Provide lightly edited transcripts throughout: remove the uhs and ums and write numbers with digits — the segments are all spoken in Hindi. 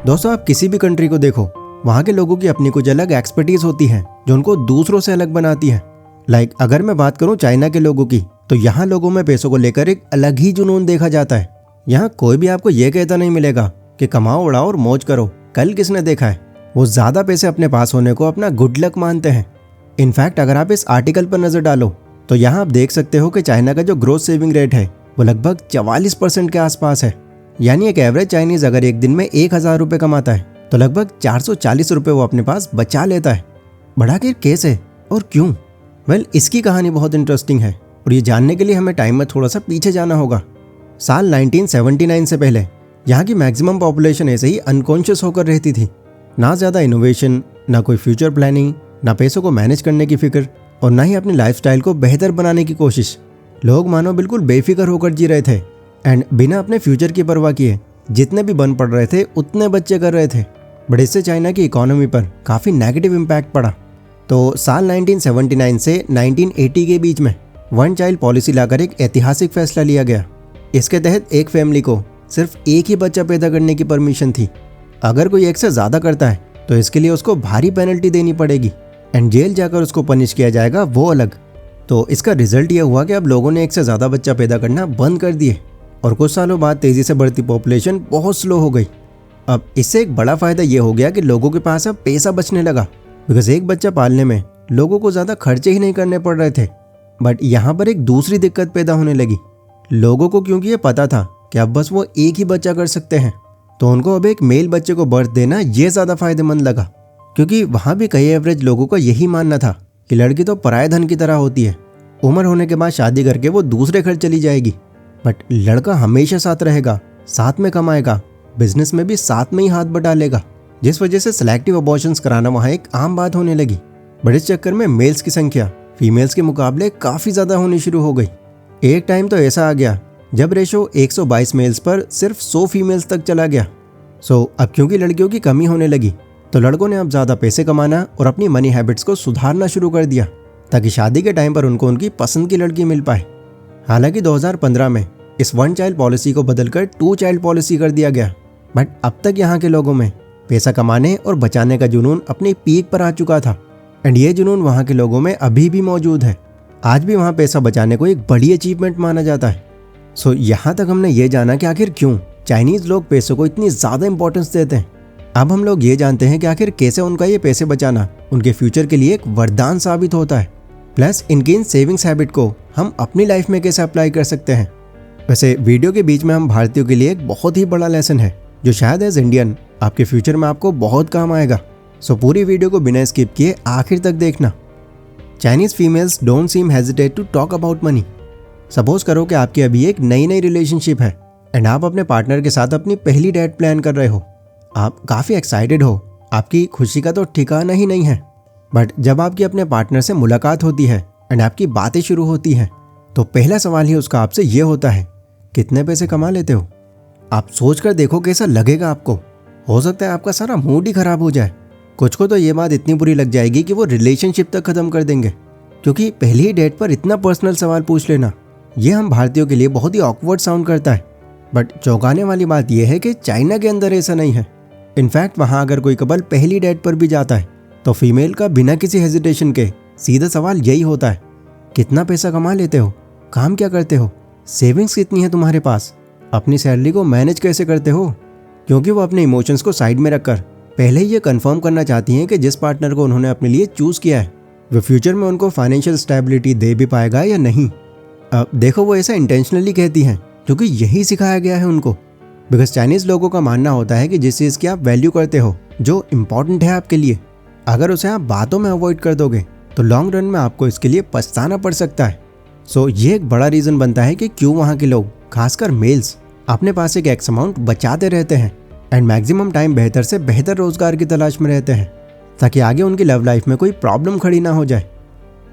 दोस्तों, आप किसी भी कंट्री को देखो, वहाँ के लोगों की अपनी कुछ अलग एक्सपर्टीज होती है जो उनको दूसरों से अलग बनाती है। अगर मैं बात करूँ चाइना के लोगों की, तो यहाँ लोगों में पैसों को लेकर एक अलग ही जुनून देखा जाता है। यहाँ कोई भी आपको ये कहता नहीं मिलेगा कि कमाओ उड़ाओ और मौज करो। कल किसने देखा है, वो ज्यादा पैसे अपने पास होने को अपना गुड लक मानते हैं। इनफैक्ट अगर आप इस आर्टिकल पर नजर डालो तो यहाँ आप देख सकते हो कि चाइना का जो ग्रोस सेविंग रेट है वो लगभग 44% के आसपास है। यानी एक एवरेज चाइनीज अगर एक दिन में 1000 रुपये कमाता है तो लगभग 440 रुपये वो अपने पास बचा लेता है। बड़ा आखिर कैसे और क्यों? इसकी कहानी बहुत इंटरेस्टिंग है और ये जानने के लिए हमें टाइम में थोड़ा सा पीछे जाना होगा। साल 1979 से पहले यहाँ की मैक्सिमम पॉपुलेशन ऐसे ही अनकॉन्शियस होकर रहती थी। ना ज़्यादा इनोवेशन, ना कोई फ्यूचर प्लानिंग, ना पैसों को मैनेज करने की फिक्र और ना ही अपनी लाइफस्टाइल को बेहतर बनाने की कोशिश। लोग मानो बिल्कुल बेफिक्र होकर जी रहे थे एंड बिना अपने फ्यूचर की परवाह किए जितने भी बन पड़ रहे थे उतने बच्चे कर रहे थे। बट इससे चाइना की इकोनॉमी पर काफ़ी नेगेटिव इम्पैक्ट पड़ा। तो साल 1979 से 1980 के बीच में वन चाइल्ड पॉलिसी लाकर एक ऐतिहासिक फैसला लिया गया। इसके तहत एक फैमिली को सिर्फ एक ही बच्चा पैदा करने की परमिशन थी। अगर कोई एक से ज़्यादा करता है तो इसके लिए उसको भारी पेनल्टी देनी पड़ेगी एंड जेल जाकर उसको पनिश किया जाएगा, वो अलग। तो इसका रिजल्ट ये हुआ कि अब लोगों ने एक से ज़्यादा बच्चा पैदा करना बंद कर दिए और कुछ सालों बाद तेज़ी से बढ़ती पॉपुलेशन बहुत स्लो हो गई। अब इससे एक बड़ा फ़ायदा ये हो गया कि लोगों के पास अब पैसा बचने लगा, बिकॉज एक बच्चा पालने में लोगों को ज़्यादा खर्चे ही नहीं करने पड़ रहे थे। बट यहाँ पर एक दूसरी दिक्कत पैदा होने लगी। लोगों को क्योंकि ये पता था कि अब बस वो एक ही बच्चा कर सकते हैं, तो उनको अब एक मेल बच्चे को बर्थ देना ये ज़्यादा फायदेमंद लगा, क्योंकि वहाँ भी कई एवरेज लोगों का यही मानना था कि लड़की तो पराये धन की तरह होती है, उम्र होने के बाद शादी करके वो दूसरे घर चली जाएगी। बट लड़का हमेशा साथ रहेगा, साथ में कमाएगा, बिजनेस में भी साथ में ही हाथ बटा लेगा, जिस वजह से सिलेक्टिव अबॉर्शंस कराना वहाँ एक आम बात होने लगी। बट इस चक्कर में मेल्स की संख्या फीमेल्स के मुकाबले काफ़ी ज़्यादा होनी शुरू हो गई। एक टाइम तो ऐसा आ गया जब रेशो 122 मेल्स पर सिर्फ 100 फीमेल्स तक चला गया। अब क्योंकि लड़कियों की कमी होने लगी तो लड़कों ने अब ज़्यादा पैसे कमाना और अपनी मनी हैबिट्स को सुधारना शुरू कर दिया ताकि शादी के टाइम पर उनको उनकी पसंद की लड़की मिल पाए। हालांकि 2015 में इस वन चाइल्ड पॉलिसी को बदलकर 2 चाइल्ड पॉलिसी कर दिया गया। बट अब तक यहाँ के लोगों में पैसा कमाने और बचाने का जुनून अपनी पीक पर आ चुका था एंड ये जुनून वहाँ के लोगों में अभी भी मौजूद है। आज भी वहाँ पैसा बचाने को एक बड़ी अचीवमेंट माना जाता है। यहाँ तक हमने ये जाना कि आखिर क्यों चाइनीज़ लोग पैसों को इतनी ज़्यादा इंपॉर्टेंस देते हैं। अब हम लोग ये जानते हैं कि आखिर कैसे उनका ये पैसे बचाना उनके फ्यूचर के लिए एक वरदान साबित होता है। प्लस इनकी इन सेविंग्स हैबिट को हम अपनी लाइफ में कैसे अप्लाई कर सकते हैं। वैसे वीडियो के बीच में हम भारतीयों के लिए एक बहुत ही बड़ा लेसन है जो शायद एज इंडियन आपके फ्यूचर में आपको बहुत काम आएगा। पूरी वीडियो को बिना स्किप किए आखिर तक देखना। Chinese females don't seem hesitate to talk about money. Suppose करो कि आपकी अभी एक नई रिलेशनशिप है एंड आप अपने पार्टनर के साथ अपनी पहली डेट प्लान कर रहे हो। आप काफ़ी एक्साइटेड हो, आपकी खुशी का तो ठिकाना ही नहीं है। बट जब आपकी अपने पार्टनर से मुलाकात होती है एंड आपकी बातें शुरू होती हैं तो पहला सवाल ही उसका आपसे ये होता है, कितने पैसे कमा लेते हो? आप सोच कर देखो कैसा लगेगा आपको। हो सकता है आपका सारा मूड ही खराब हो जाए। कुछ को तो ये बात इतनी बुरी लग जाएगी कि वो रिलेशनशिप तक ख़त्म कर देंगे, क्योंकि पहली ही डेट पर इतना पर्सनल सवाल पूछ लेना ये हम भारतीयों के लिए बहुत ही ऑकवर्ड साउंड करता है। बट चौंकाने वाली बात यह है कि चाइना के अंदर ऐसा नहीं है। इनफैक्ट वहाँ अगर कोई कपल पहली डेट पर भी जाता है तो फीमेल का बिना किसी हेजिटेशन के सीधा सवाल यही होता है, कितना पैसा कमा लेते हो, काम क्या करते हो, सेविंग्स कितनी है तुम्हारे पास, अपनी सैलरी को मैनेज कैसे करते हो। क्योंकि वो अपने इमोशंस को साइड में रखकर पहले ही ये कंफर्म करना चाहती हैं कि जिस पार्टनर को उन्होंने अपने लिए चूज़ किया है वो फ्यूचर में उनको फाइनेंशियल स्टेबिलिटी दे भी पाएगा या नहीं। अब देखो, वो ऐसा इंटेंशनली कहती हैं क्योंकि यही सिखाया गया है उनको। बिकॉज चाइनीज़ लोगों का मानना होता है कि जिस चीज़ की आप वैल्यू करते हो, जो इम्पॉर्टेंट है आपके लिए, अगर उसे आप बातों में अवॉइड कर दोगे तो लॉन्ग रन में आपको इसके लिए पछताना पड़ सकता है। ये एक बड़ा रीज़न बनता है कि क्यों वहाँ के लोग, खासकर मेल्स, अपने पास एक एक्स अमाउंट बचाते रहते हैं एंड मैक्सिमम टाइम बेहतर से बेहतर रोजगार की तलाश में रहते हैं ताकि आगे उनकी लव लाइफ में कोई प्रॉब्लम खड़ी ना हो जाए।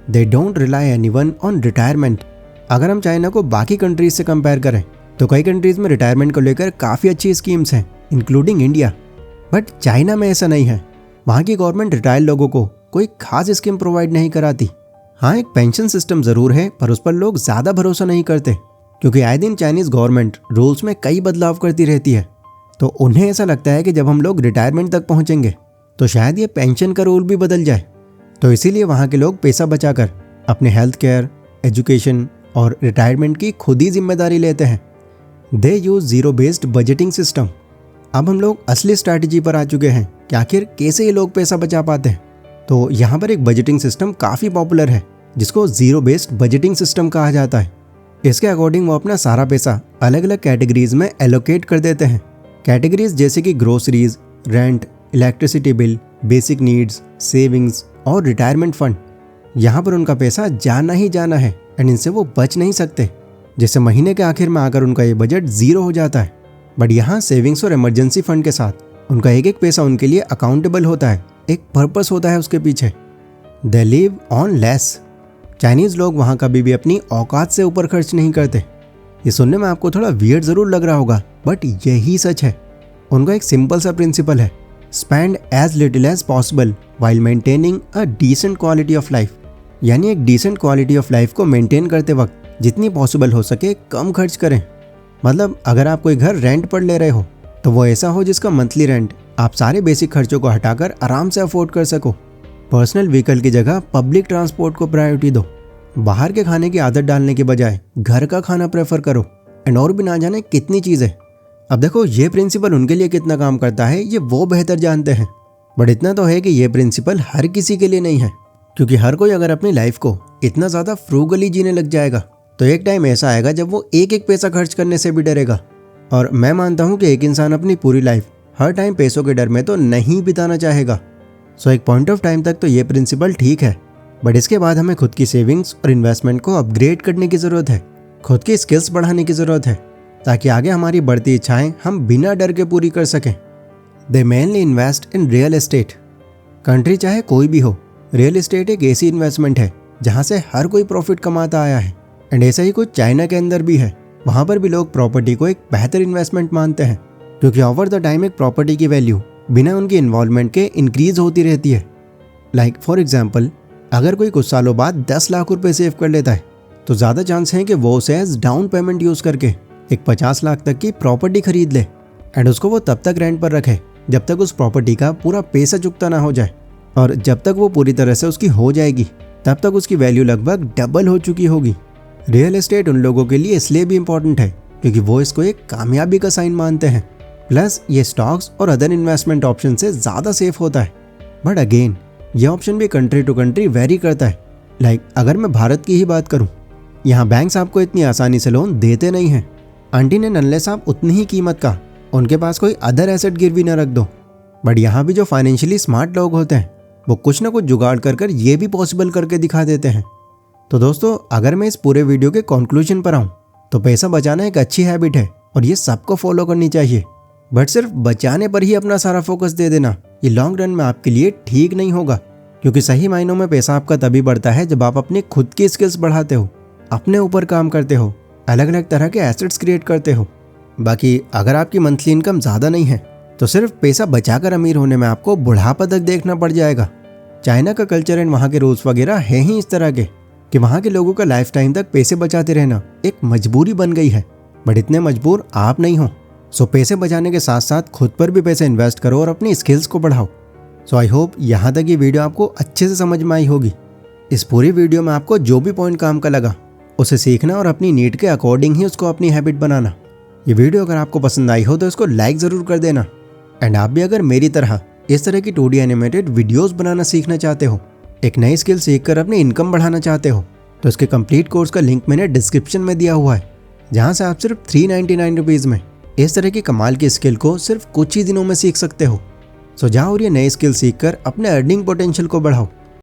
They don't rely anyone on retirement. अगर हम चाइना को बाकी कंट्रीज से कंपेयर करें तो कई कंट्रीज में रिटायरमेंट को लेकर काफ़ी अच्छी स्कीम्स हैं, इंक्लूडिंग इंडिया। बट चाइना में ऐसा नहीं है। वहाँ की गवर्नमेंट रिटायर्ड लोगों को कोई खास स्कीम प्रोवाइड नहीं कराती। हाँ, एक पेंशन सिस्टम ज़रूर है पर उस पर लोग ज़्यादा भरोसा नहीं करते, क्योंकि आए दिन चाइनीज़ गवर्नमेंट रूल्स में कई बदलाव करती रहती है तो उन्हें ऐसा लगता है कि जब हम लोग रिटायरमेंट तक पहुंचेंगे तो शायद ये पेंशन का रूल भी बदल जाए। तो इसीलिए वहाँ के लोग पैसा बचाकर अपने हेल्थ केयर, एजुकेशन और रिटायरमेंट की खुद ही जिम्मेदारी लेते हैं। They use zero based budgeting system. अब हम लोग असली स्ट्रैटेजी पर आ चुके हैं कि आखिर कैसे ये लोग पैसा बचा पाते हैं। तो यहाँ पर एक बजटिंग सिस्टम काफ़ी पॉपुलर है जिसको जीरो बेस्ड बजटिंग सिस्टम कहा जाता है। इसके अकॉर्डिंग वो अपना सारा पैसा अलग अलग कैटेगरीज में एलोकेट कर देते हैं। कैटेगरीज जैसे कि groceries, rent, electricity bill, basic needs, savings और रिटायरमेंट फंड। यहाँ पर उनका पैसा जाना ही जाना है एंड इनसे वो बच नहीं सकते, जिससे महीने के आखिर में आकर उनका ये बजट जीरो हो जाता है। बट यहाँ सेविंग्स और इमरजेंसी फंड के साथ उनका एक एक पैसा उनके लिए अकाउंटेबल होता है, एक पर्पस होता है उसके पीछे। They live on less. Chinese लोग वहाँ कभी भी अपनी औकात से ऊपर खर्च नहीं करते। ये सुनने में आपको थोड़ा वियर्ड ज़रूर लग रहा होगा, बट यही सच है। उनका एक सिंपल सा प्रिंसिपल है, spend as little as possible while maintaining a decent quality of life. यानी एक डिसेंट क्वालिटी ऑफ लाइफ को मेंटेन करते वक्त जितनी पॉसिबल हो सके कम खर्च करें। मतलब अगर आप कोई घर रेंट पर ले रहे हो तो वो ऐसा हो जिसका मंथली रेंट आप सारे बेसिक खर्चों को हटाकर आराम से अफोर्ड कर सको। पर्सनल व्हीकल की जगह पब्लिक ट्रांसपोर्ट को प्रायोरिटी दो। बाहर के खाने की आदत डालने के बजाय घर का खाना प्रेफर करो एंड और भी ना जाने कितनी चीज़ें। अब देखो ये प्रिंसिपल उनके लिए कितना काम करता है ये वो बेहतर जानते हैं, बट इतना तो है कि ये प्रिंसिपल हर किसी के लिए नहीं है, क्योंकि हर कोई अगर अपनी लाइफ को इतना ज़्यादा फ्रूगली जीने लग जाएगा तो एक टाइम ऐसा आएगा जब वो एक एक पैसा खर्च करने से भी डरेगा। और मैं मानता हूँ कि एक इंसान अपनी पूरी लाइफ हर टाइम पैसों के डर में तो नहीं बिताना चाहेगा। सो एक पॉइंट ऑफ टाइम तक तो ये प्रिंसिपल ठीक है, बट इसके बाद हमें खुद की सेविंग्स और इन्वेस्टमेंट को अपग्रेड करने की ज़रूरत है, खुद की स्किल्स बढ़ाने की ज़रूरत है, ताकि आगे हमारी बढ़ती इच्छाएं हम बिना डर के पूरी कर सकें। दे mainly invest in real estate. Country चाहे कोई भी हो, रियल एस्टेट एक ऐसी इन्वेस्टमेंट है जहाँ से हर कोई प्रॉफिट कमाता आया है। एंड ऐसा ही कुछ चाइना के अंदर भी है। वहाँ पर भी लोग प्रॉपर्टी को एक बेहतर इन्वेस्टमेंट मानते हैं, क्योंकि ओवर द टाइम एक प्रॉपर्टी की वैल्यू बिना उनकी इन्वॉल्वमेंट के इंक्रीज होती रहती है। लाइक फॉर एग्जाम्पल, अगर कोई कुछ सालों बाद 10 लाख रुपए सेव कर लेता है तो ज़्यादा चांस है कि वो उसे एज डाउन पेमेंट यूज़ करके एक 50 लाख तक की प्रॉपर्टी खरीद ले एंड उसको वो तब तक रेंट पर रखे जब तक उस प्रॉपर्टी का पूरा पैसा चुकता ना हो जाए। और जब तक वो पूरी तरह से उसकी हो जाएगी तब तक उसकी वैल्यू लगभग डबल हो चुकी होगी। रियल एस्टेट उन लोगों के लिए इसलिए भी इम्पॉर्टेंट है क्योंकि वो इसको एक कामयाबी का साइन मानते हैं। प्लस ये स्टॉक्स और अदर इन्वेस्टमेंट ऑप्शन से ज़्यादा सेफ होता है। बट अगेन ये ऑप्शन भी कंट्री टू कंट्री वेरी करता है। लाइक अगर मैं भारत की ही बात करूँ, यहाँ बैंक्स आपको इतनी आसानी से लोन देते नहीं हैं अनटिल एंड अनलेस आप उतनी ही कीमत का उनके पास कोई अदर एसेट गिरवी न रख दो। बट यहाँ भी जो फाइनेंशियली स्मार्ट लोग होते हैं वो कुछ ना कुछ जुगाड़ कर ये भी पॉसिबल करके दिखा देते हैं। तो दोस्तों, अगर मैं इस पूरे वीडियो के कंक्लूजन पर आऊँ तो पैसा बचाना एक अच्छी हैबिट है और ये सबको फॉलो करनी चाहिए। बट सिर्फ बचाने पर ही अपना सारा फोकस दे देना ये लॉन्ग रन में आपके लिए ठीक नहीं होगा, क्योंकि सही मायनों में पैसा आपका तभी बढ़ता है जब आप अपनी खुद की स्किल्स बढ़ाते हो, अपने ऊपर काम करते हो, अलग अलग तरह के एसेट्स क्रिएट करते हो। बाकी अगर आपकी मंथली इनकम ज़्यादा नहीं है तो सिर्फ पैसा बचाकर अमीर होने में आपको बुढ़ापा तक देखना पड़ जाएगा। चाइना का कल्चर एंड वहाँ के रूल्स वगैरह है ही इस तरह के कि वहाँ के लोगों का लाइफ टाइम तक पैसे बचाते रहना एक मजबूरी बन गई है। बट इतने मजबूर आप नहीं हो। सो पैसे बचाने के साथ साथ खुद पर भी पैसे इन्वेस्ट करो और अपनी स्किल्स को बढ़ाओ। सो आई होप यहाँ तक ये वीडियो आपको अच्छे से समझ में आई होगी। इस पूरी वीडियो में आपको जो भी पॉइंट काम का लगा उसे सीखना और अपनी नीड के अकॉर्डिंग ही उसको अपनी हैबिट बनाना। ये वीडियो अगर आपको पसंद आई हो तो इसको लाइक ज़रूर कर देना। एंड आप भी अगर मेरी तरह इस तरह की 2D एनिमेटेड वीडियोस बनाना सीखना चाहते हो, एक नई स्किल सीखकर अपनी इनकम बढ़ाना चाहते हो, तो इसके कंप्लीट कोर्स का लिंक मैंने डिस्क्रिप्शन में दिया हुआ है, जहाँ से आप सिर्फ 399 रुपीज़ में इस तरह की कमाल की स्किल को सिर्फ कुछ ही दिनों में सीख सकते हो। सो जाओ और ये नई स्किल सीखकर अपने अर्निंग पोटेंशियल को बढ़ाओ।